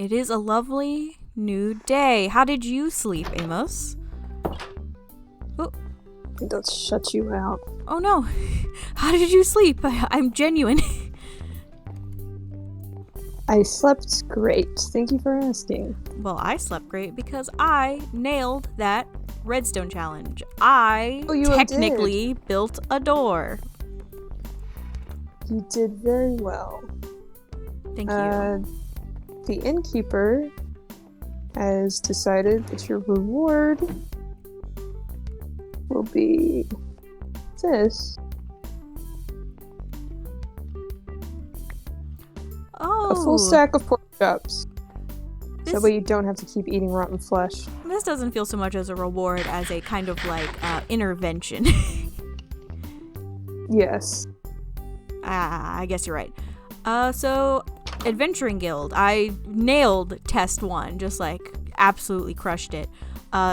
It is a lovely new day. How did you sleep, Amos? Oh, Let's shut you out. oh no. How did you sleep? I'm genuine. I slept great. Thank you for asking. Well, I slept great because I nailed that redstone challenge. I technically built a door. You did very well. Thank you. The innkeeper has decided that your reward will be this. Oh. A full stack of pork chops. This, That way you don't have to keep eating rotten flesh. This doesn't feel so much as a reward as a kind of like intervention. Yes. I guess you're right. So Adventuring Guild. I nailed test 1, just like absolutely crushed it.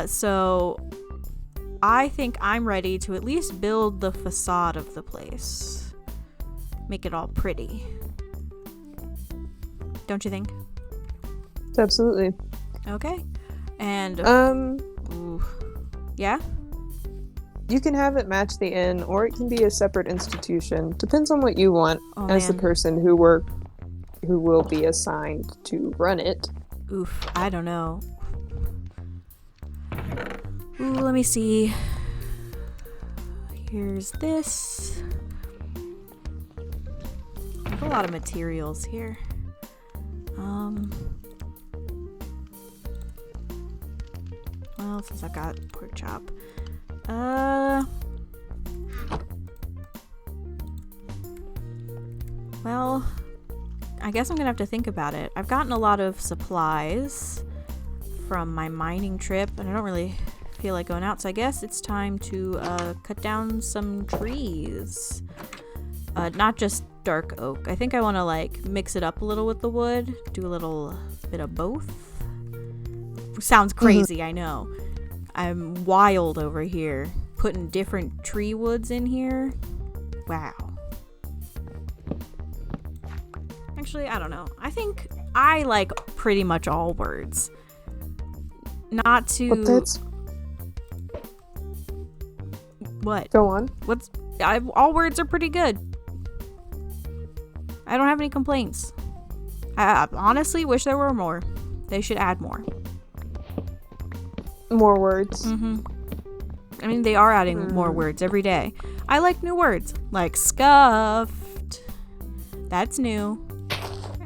So I think I'm ready to at least build the facade of the place. Make it all pretty. Don't you think? Absolutely. Okay. And ooh. Yeah? You can have it match the inn, or it can be a separate institution. Depends on what you want as the person who will be assigned to run it. Oof, I don't know. Ooh, let me see. Here's this. I have a lot of materials here. Well, since I got pork chop. Well, I guess I'm gonna have to think about it. I've gotten a lot of supplies from my mining trip, and I don't really feel like going out, so I guess it's time to cut down some trees. Not just dark oak. I think I want to like mix it up a little with the wood, do a little bit of both. Sounds crazy, I know. I'm wild over here, putting different tree woods in here. Wow. Actually, I don't know. I think I like pretty much all words. Not to... But that's... What? Go on. All words are pretty good. I don't have any complaints. I honestly wish there were more. They should add more. More words. Mm-hmm. I mean, they are adding more words every day. I like new words. Like scuffed. That's new.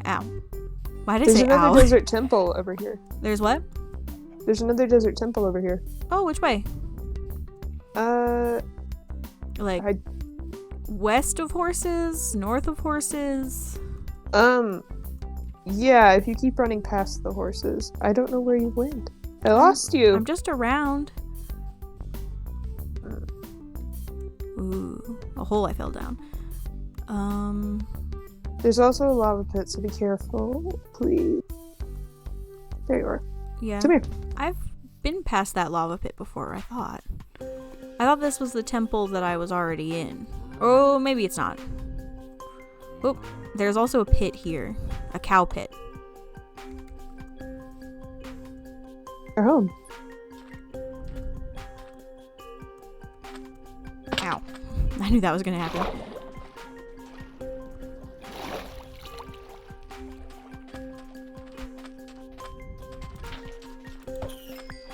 Ow. Why did I say ow? There's another desert temple over here. There's what? There's another desert temple over here. Oh, which way? Like west of horses? North of horses? Yeah, if you keep running past the horses. I don't know where you went. I lost you. I'm just around. Ooh, a hole I fell down. There's also a lava pit, so be careful, please. There you are. Yeah. Come here. I've been past that lava pit before, I thought. I thought this was the temple that I was already in. Oh, maybe it's not. Oh, there's also a pit here. A cow pit. You're home. Ow. I knew that was gonna happen.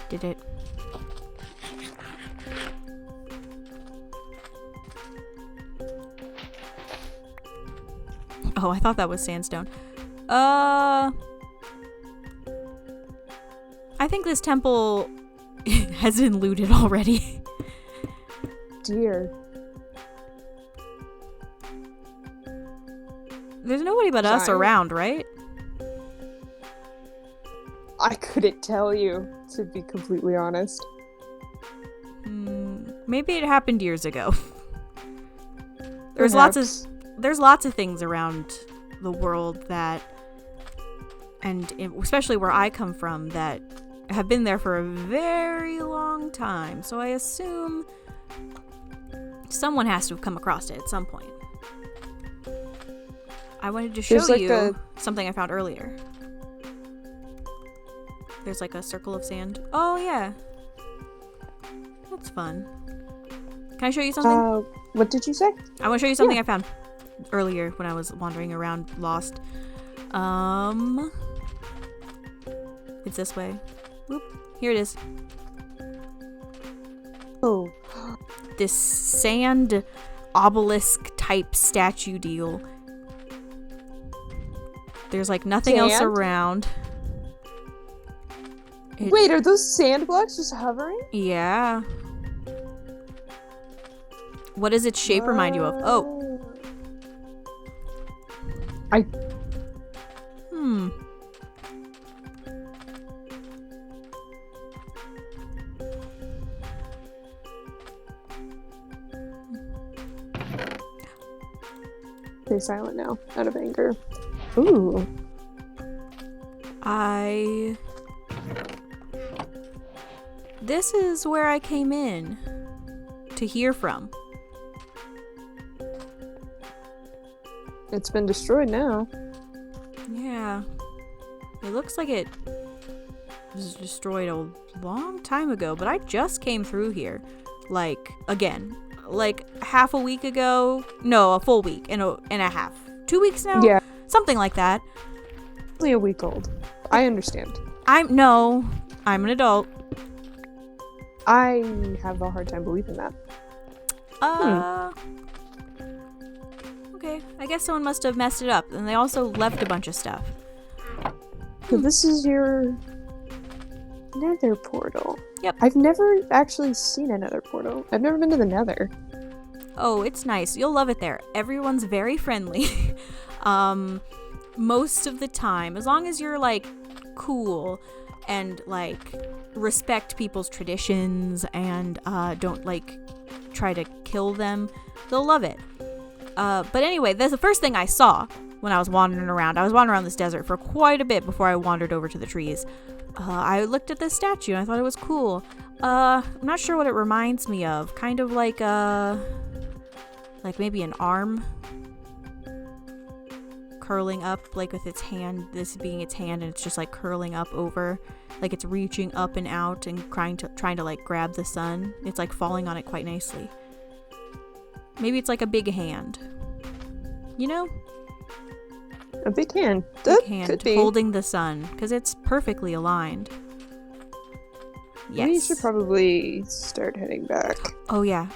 Did it? Oh, I thought that was sandstone. I think this temple has been looted already. Dear. There's nobody but us around, right? I couldn't tell you, to be completely honest. Maybe it happened years ago. There's lots of things around the world that, and especially where I come from, that have been there for a very long time. So I assume someone has to have come across it at some point. I wanted to show you something I found earlier. There's like a circle of sand. Oh, yeah. That's fun. Can I show you something? What did you say? I want to show you something I found earlier when I was wandering around lost. It's this way. Whoop. Here it is. Oh. This sand obelisk type statue deal. There's like nothing else around. Wait, are those sand blocks just hovering? Yeah. What does its shape remind you of? Oh. Stay silent now, out of anger. Ooh. This is where I came in to hear from. It's been destroyed now. Yeah. It looks like it was destroyed a long time ago, but I just came through here. Like, again. Like, half a week ago. No, a full week and a half. 2 weeks now? Yeah. Something like that. Only a week old. I understand. I'm an adult. I have a hard time believing that. Okay. I guess someone must have messed it up. And they also left a bunch of stuff. So this is your nether portal. Yep. I've never actually seen a nether portal. I've never been to the nether. Oh, it's nice. You'll love it there. Everyone's very friendly. Most of the time. As long as you're, like, cool and, like, respect people's traditions and don't, like, try to kill them, they'll love it. But anyway, that's the first thing I saw when I was wandering around. I was wandering around this desert for quite a bit before I wandered over to the trees. I looked at this statue and I thought it was cool. I'm not sure what it reminds me of. Kind of like maybe an arm curling up, like with its hand, this being its hand, and it's just like curling up over, like it's reaching up and out and trying to like grab the sun. It's like falling on it quite nicely. Maybe it's like a big hand. You know? A big hand. Big hand holding the sun, because it's perfectly aligned. Yes. We should probably start heading back. Oh yeah.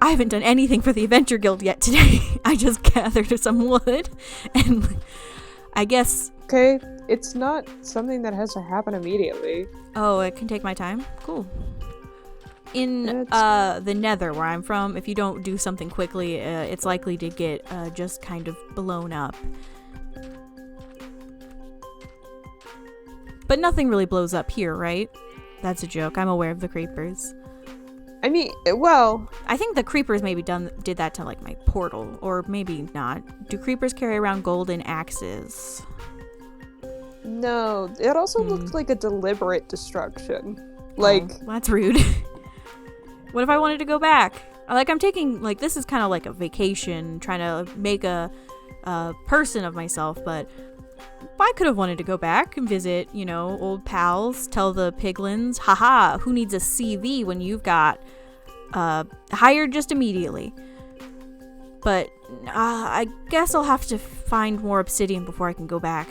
I haven't done anything for the Adventure Guild yet today. I just gathered some wood, and I guess... Okay, it's not something that has to happen immediately. Oh, it can take my time? Cool. In the Nether, where I'm from, if you don't do something quickly, it's likely to get just kind of blown up. But nothing really blows up here, right? That's a joke. I'm aware of the creepers. I mean, well... I think the creepers maybe did that to, like, my portal. Or maybe not. Do creepers carry around golden axes? No. It also looked like a deliberate destruction. Like... Oh, that's rude. What if I wanted to go back? Like, I'm taking... Like, this is kind of like a vacation. Trying to make a person of myself. But I could have wanted to go back and visit, you know, old pals. Tell the piglins, haha, who needs a CV when you've got hired just immediately. But I guess I'll have to find more obsidian before I can go back.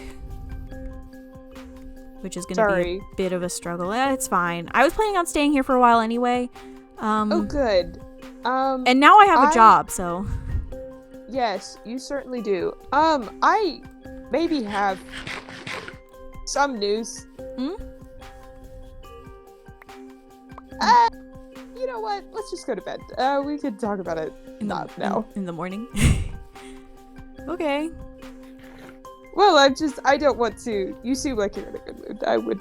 Which is going to be a bit of a struggle. It's fine. I was planning on staying here for a while anyway. Oh, good. And now I have a job, so... Yes, you certainly do. I maybe have some news. You know what? Let's just go to bed. We could talk about it now. In the morning? Okay. Well, I don't want to. You seem like you're in a good mood. I would.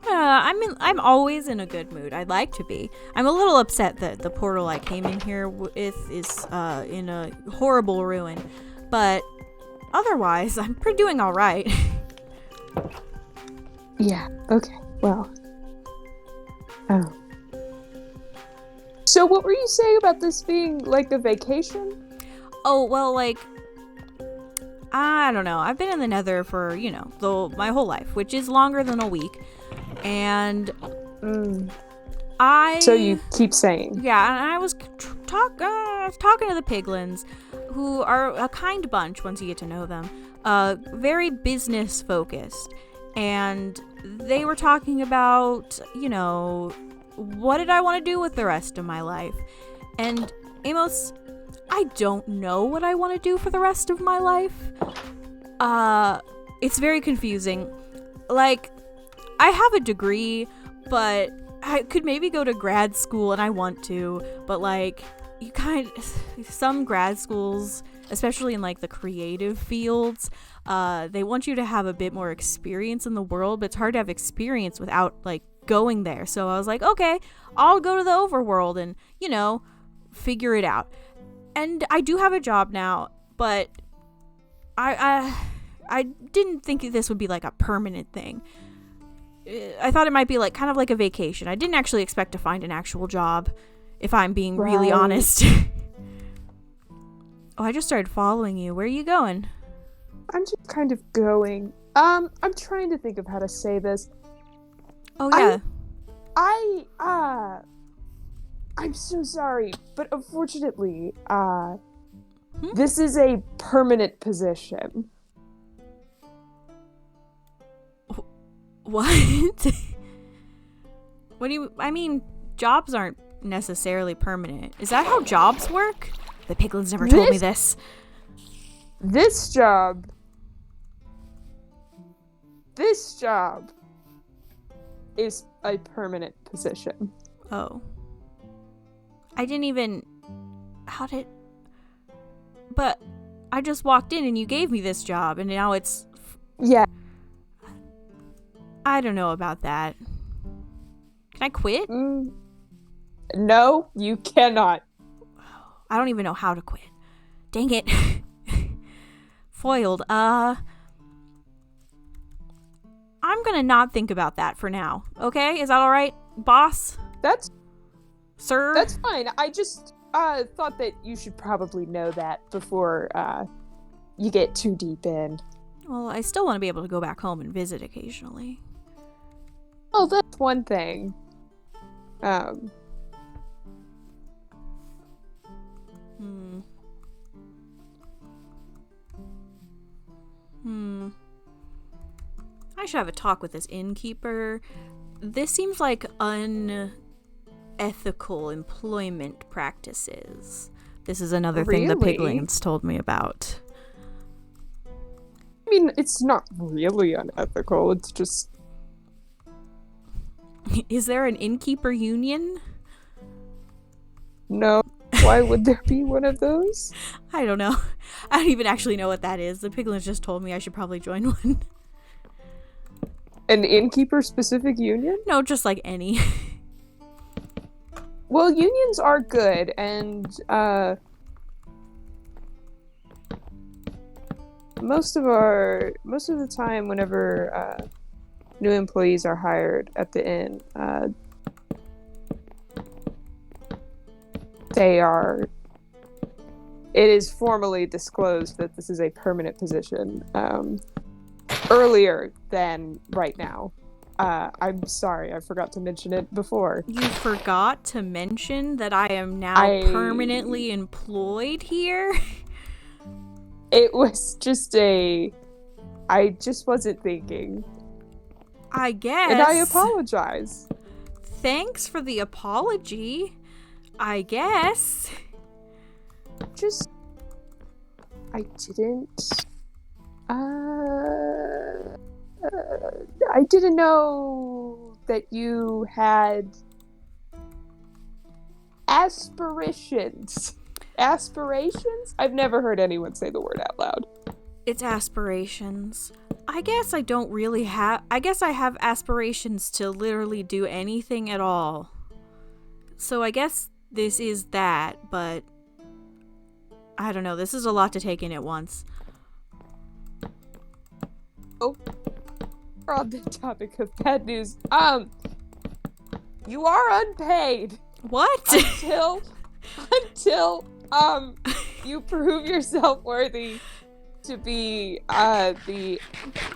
I'm always in a good mood. I'd like to be. I'm a little upset that the portal I came in here with is in a horrible ruin. But otherwise, I'm doing all right. Yeah. Okay. Well. Oh. So what were you saying about this being like a vacation? Oh, well, like, I don't know. I've been in the Nether for, you know, my whole life, which is longer than a week. And So you keep saying. Yeah, and I was talking to the piglins, who are a kind bunch once you get to know them. Very business focused. And they were talking about, what did I want to do with the rest of my life? And Amos, I don't know what I want to do for the rest of my life. It's very confusing. Like, I have a degree, but I could maybe go to grad school, and I want to, but like, some grad schools, especially in like the creative fields, they want you to have a bit more experience in the world, but it's hard to have experience without like going there. So I was like, okay, I'll go to the overworld and, figure it out. And I do have a job now, but I didn't think this would be like a permanent thing. I thought it might be like kind of like a vacation. I didn't actually expect to find an actual job, if I'm being really honest. Oh, I just started following you. Where are you going? I'm just kind of going. I'm trying to think of how to say this. Oh yeah. I'm so sorry, but unfortunately, this is a permanent position. What? What do you... I mean, jobs aren't necessarily permanent. Is that how jobs work? The piglins never told me this. This job is a permanent position. Oh. I didn't even... But I just walked in and you gave me this job, and now it's... Yeah. I don't know about that. Can I quit? No, you cannot. I don't even know how to quit. Dang it. Foiled. I'm gonna not think about that for now. Okay? Is that alright, boss? Sir? That's fine. I just thought that you should probably know that before you get too deep in. Well, I still want to be able to go back home and visit occasionally. Oh, that's one thing. I should have a talk with this innkeeper. This seems like unethical employment practices. This is another thing the piglins told me about. I mean, it's not really unethical. It's just... Is there an innkeeper union? No. Why would there be one of those? I don't know. I don't even actually know what that is. The piglins just told me I should probably join one. An innkeeper-specific union? No, just like any. Well, unions are good, and most of the time, whenever new employees are hired at the inn, it is formally disclosed that this is a permanent position earlier than right now. I'm sorry, I forgot to mention it before. You forgot to mention that I am now permanently employed here? It was just I just wasn't thinking. I guess. And I apologize. Thanks for the apology. I guess. I didn't know that you had aspirations. Aspirations? I've never heard anyone say the word out loud. It's aspirations. I guess I don't really have... I guess I have aspirations to literally do anything at all. So I guess this is that, but... I don't know, this is a lot to take in at once. Oh. We're on the topic of bad news. You are unpaid. What? Until you prove yourself worthy to be the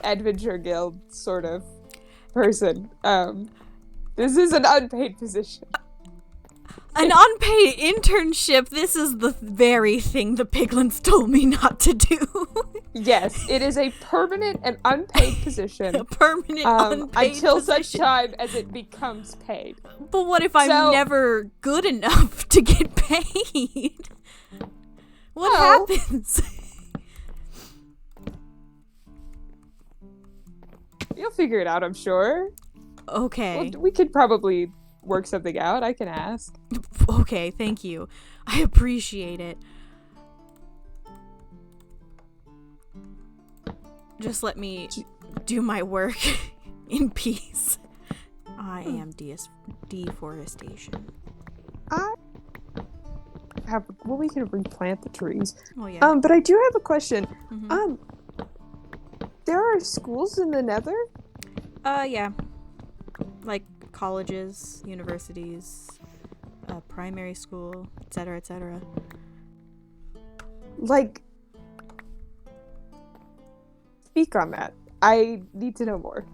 Adventure Guild, sort of. person. This is an unpaid position. An unpaid internship? This is the very thing the piglins told me not to do. Yes, it is a permanent and unpaid position. A permanent unpaid until position. such time as it becomes paid. But what if I'm never good enough to get paid? What happens? You'll figure it out, I'm sure. Okay. Well, we could probably work something out. I can ask. Okay, thank you. I appreciate it. Just let me do my work in peace. I am deforestation. We can replant the trees. Oh yeah. But I do have a question. Mm-hmm. There are schools in the Nether? Yeah. Like colleges, universities, primary school, etc., etc. Like, speak on that. I need to know more.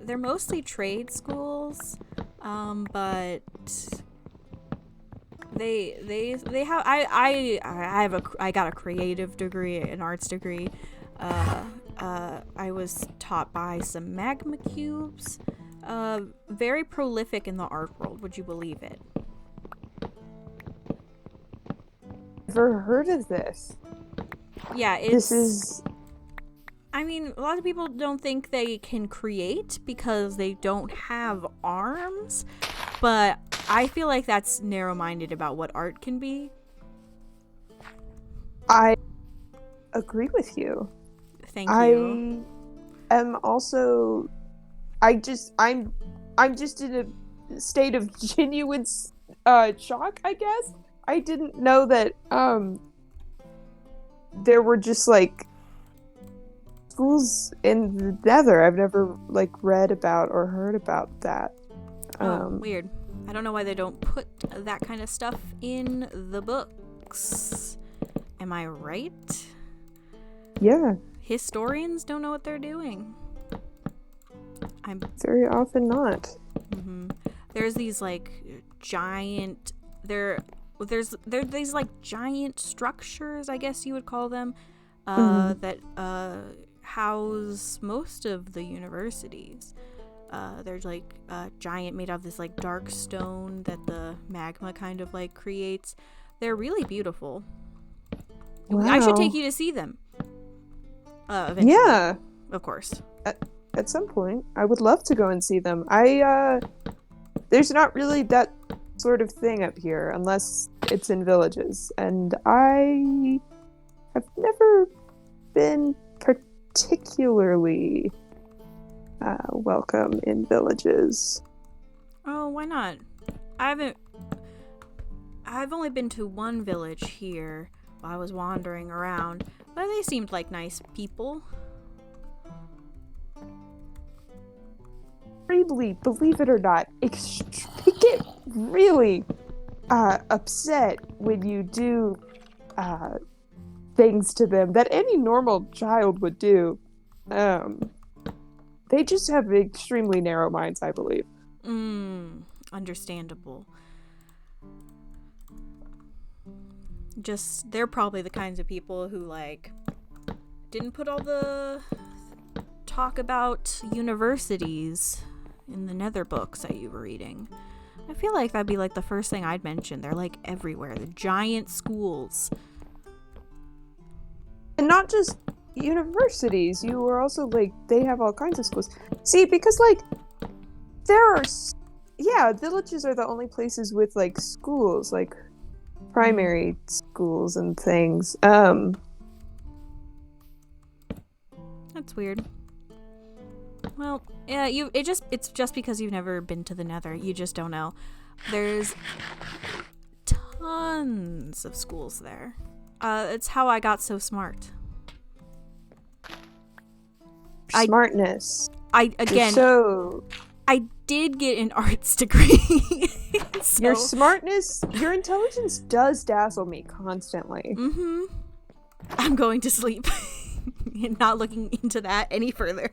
They're mostly trade schools, but they have I got a creative degree, an arts degree. I was taught by some magma cubes. Very prolific in the art world. Would you believe it? Never heard of this. Yeah, This is... I mean, a lot of people don't think they can create because they don't have arms, but I feel like that's narrow-minded about what art can be. I agree with you. Thank you. I am also... I'm just in a state of genuine shock, I guess. I didn't know that there were just like schools in the Nether. I've never like read about or heard about that. Weird. I don't know why they don't put that kind of stuff in the books. Am I right? Yeah. Historians don't know what they're doing. I'm very often not. Mm-hmm. There's these like giant. There's these like giant structures, I guess you would call them, that house most of the universities. There's like a giant made out of this like dark stone that the magma kind of like creates. They're really beautiful. Wow. I should take you to see them. Eventually. Yeah. Of course. At some point, I would love to go and see them. There's not really that sort of thing up here unless it's in villages, and I have never been particularly welcome in villages. Oh, why not? I've only been to one village here while I was wandering around, but they seemed like nice people. Believe it or not, they get really upset when you do things to them that any normal child would do. They just have extremely narrow minds, I believe. Understandable. They're probably the kinds of people who like didn't put all the talk about universities in the Nether books that you were reading. I feel like that'd be like the first thing I'd mention. They're like everywhere. The giant schools. And not just universities. You were also like, they have all kinds of schools. See, because like, villages are the only places with like schools, like primary schools and things. That's weird. Well, yeah, it's just because you've never been to the Nether. You just don't know. There's tons of schools there. It's how I got so smart. Smartness. I did get an arts degree. So. Your smartness, your intelligence does dazzle me constantly. Mm-hmm. I'm going to sleep and not looking into that any further.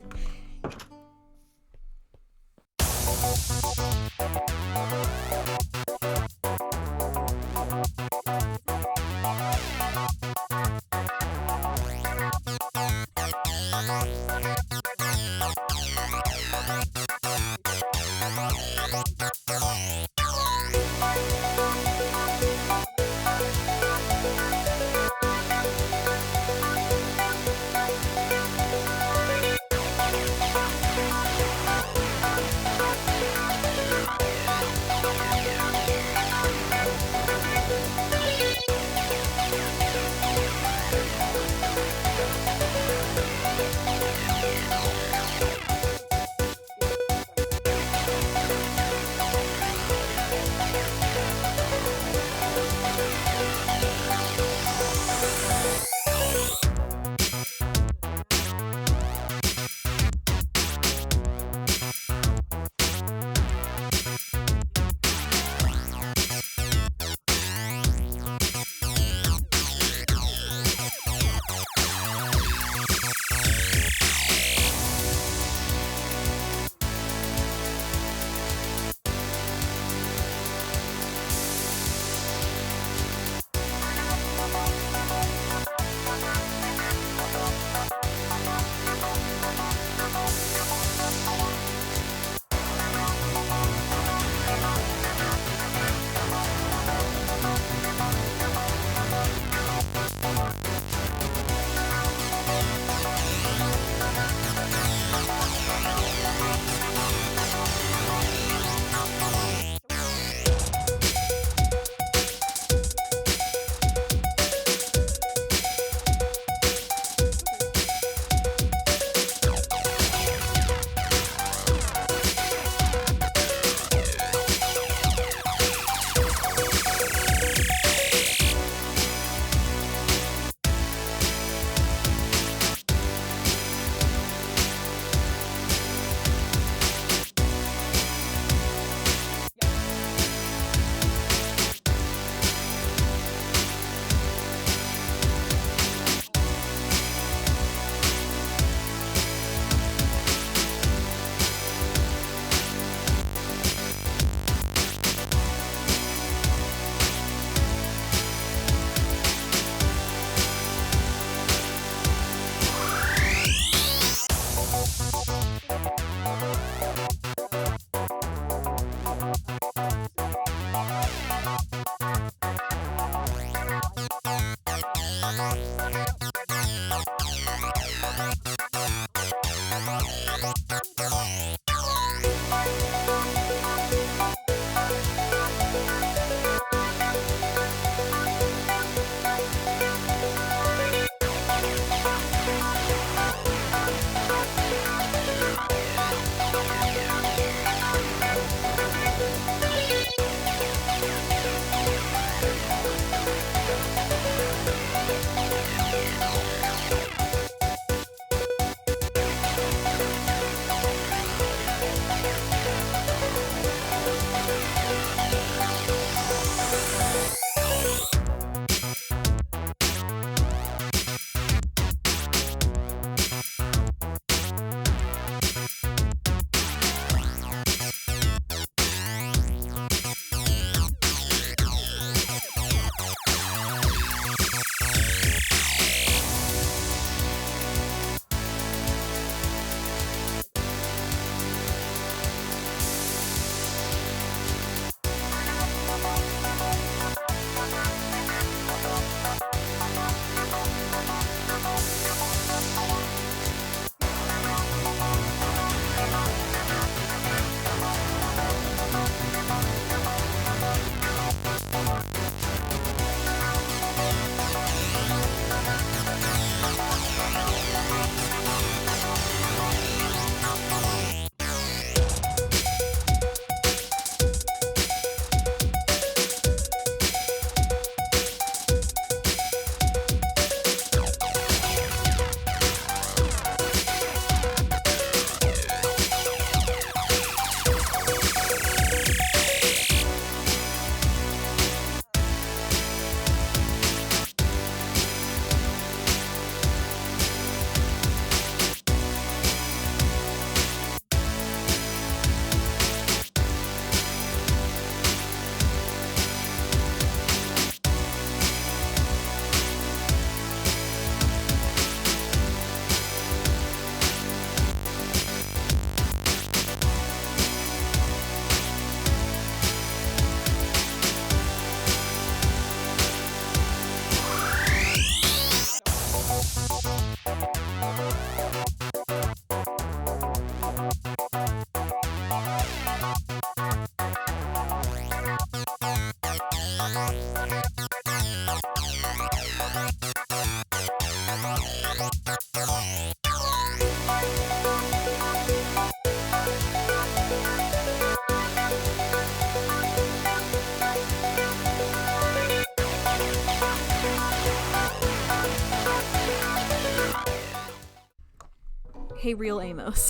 Hey, real Amos.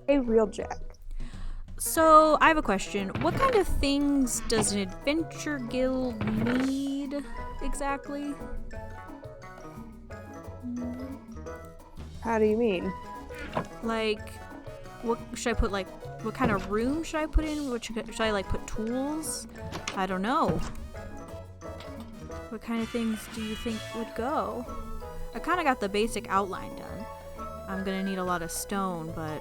Hey, real Jack. So, I have a question. What kind of things does an adventure guild need exactly? How do you mean? Like, what should I put, like, what kind of room should I put in? What should I, like, put tools? I don't know. What kind of things do you think would go? I kind of got the basic outline done. I'm gonna need a lot of stone, but...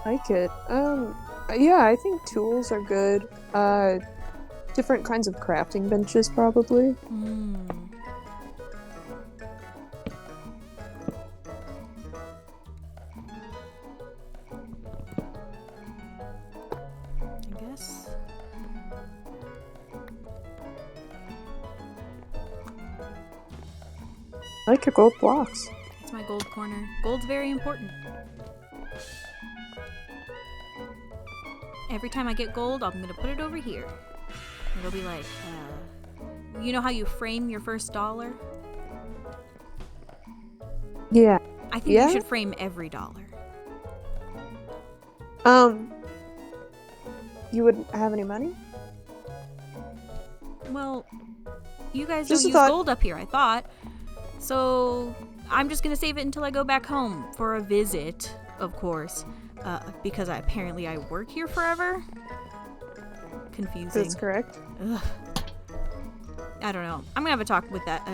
Like it. Yeah, I think tools are good. Different kinds of crafting benches, probably. I guess. I like your gold blocks. It's my gold corner. Gold's very important. Every time I get gold, I'm gonna put it over here. It'll be like, you know how you frame your first dollar? Yeah. I think you should frame every dollar. You wouldn't have any money? Well, you guys Just don't a use thought. gold up here, I thought. So, I'm just gonna save it until I go back home for a visit, of course. Because apparently I work here forever? Confusing. That's correct. Ugh. I don't know. I'm gonna have a talk with that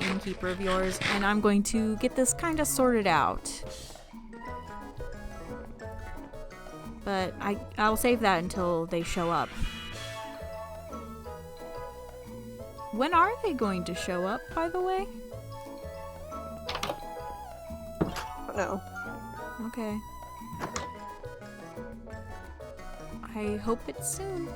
innkeeper of yours, and I'm going to get this kind of sorted out. But I'll save that until they show up. When are they going to show up, by the way? No. Okay. I hope it's soon.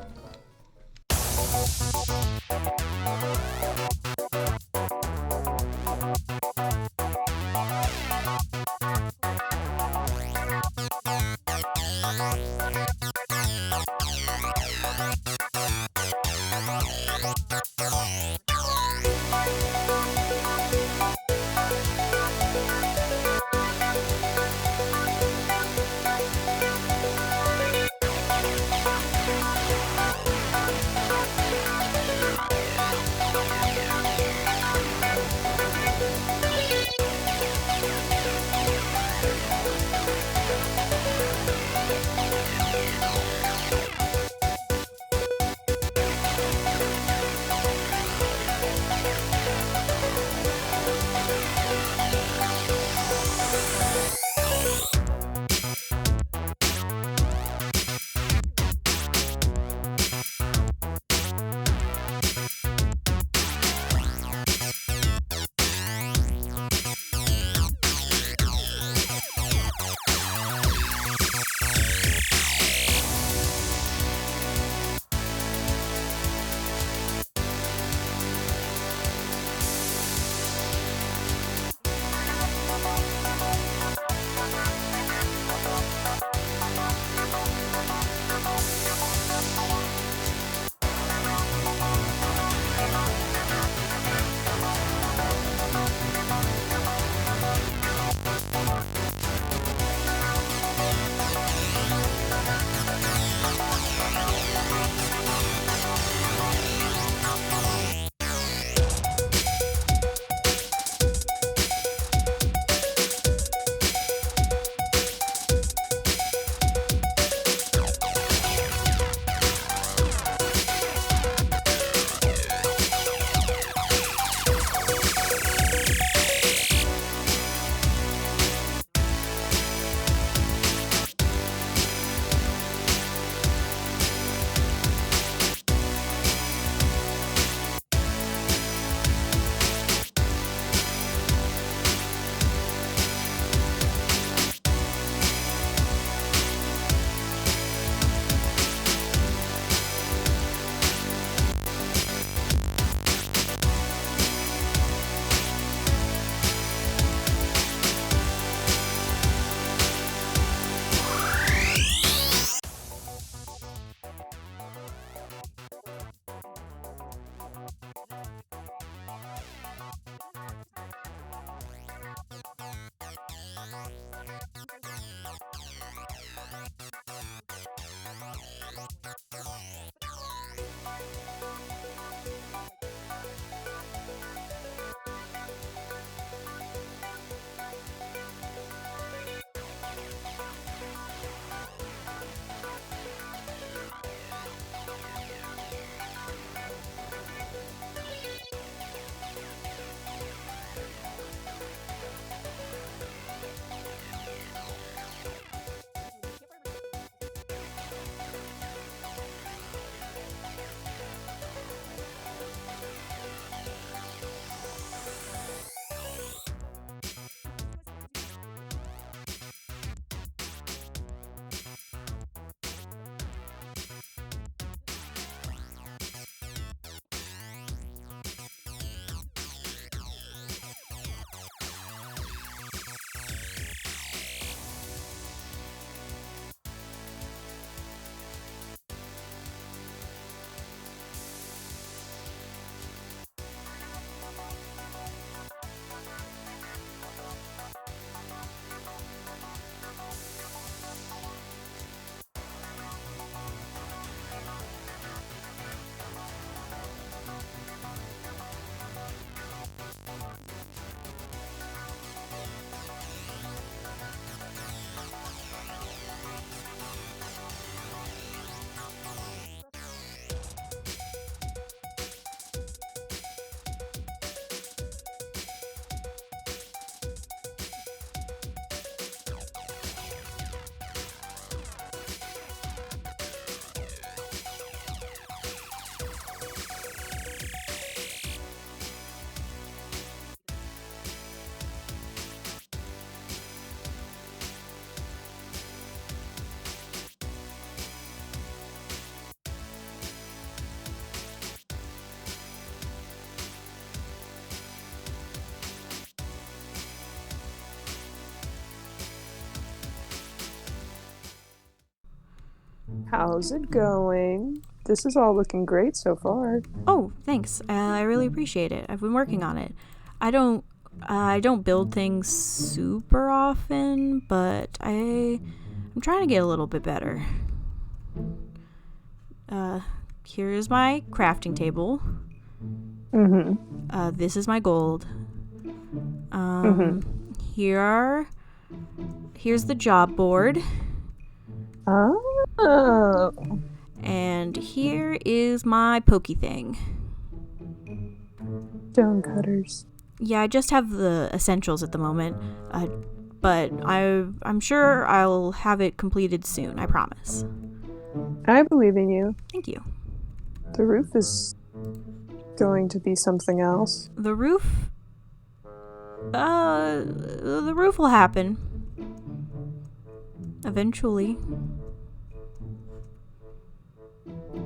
How's it going? This is all looking great so far. Oh, thanks. I really appreciate it. I've been working on it. I don't build things super often, but I'm trying to get a little bit better. Here is my crafting table. Mm-hmm. This is my gold. Here's the job board. Oh. And here is my pokey thing. Stone cutters. Yeah, I just have the essentials at the moment. But I'm sure I'll have it completed soon, I promise. I believe in you. Thank you. The roof is going to be something else. The roof? The roof will happen. Eventually.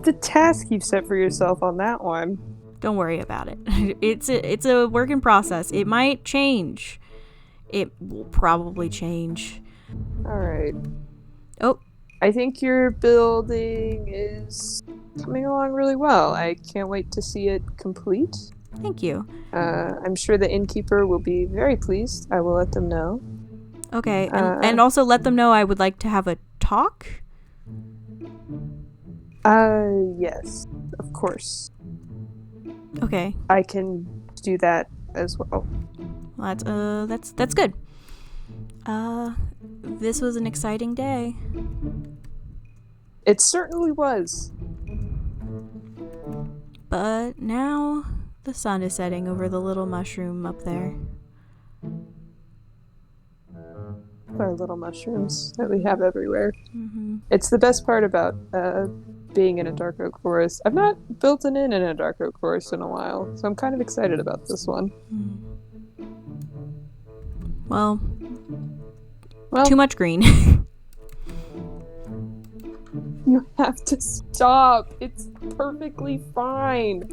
The task you've set for yourself on that one. Don't worry about it. It's a work in process. It might change. It will probably change. Alright. Oh. I think your building is coming along really well. I can't wait to see it complete. Thank you. I'm sure the innkeeper will be very pleased. I will let them know. Okay, and also let them know I would like to have a talk. Yes, of course. Okay. I can do that as well. Well, that's good. This was an exciting day. It certainly was. But now the sun is setting over the little mushroom up there. Our little mushrooms that we have everywhere. Mm-hmm. It's the best part about being in a dark oak forest. I've not built an inn in a dark oak forest in a while, so I'm kind of excited about this one. Well, Well, too much green. you have to stop. It's perfectly fine.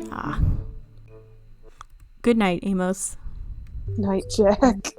Good night, Amos. Night, Jack.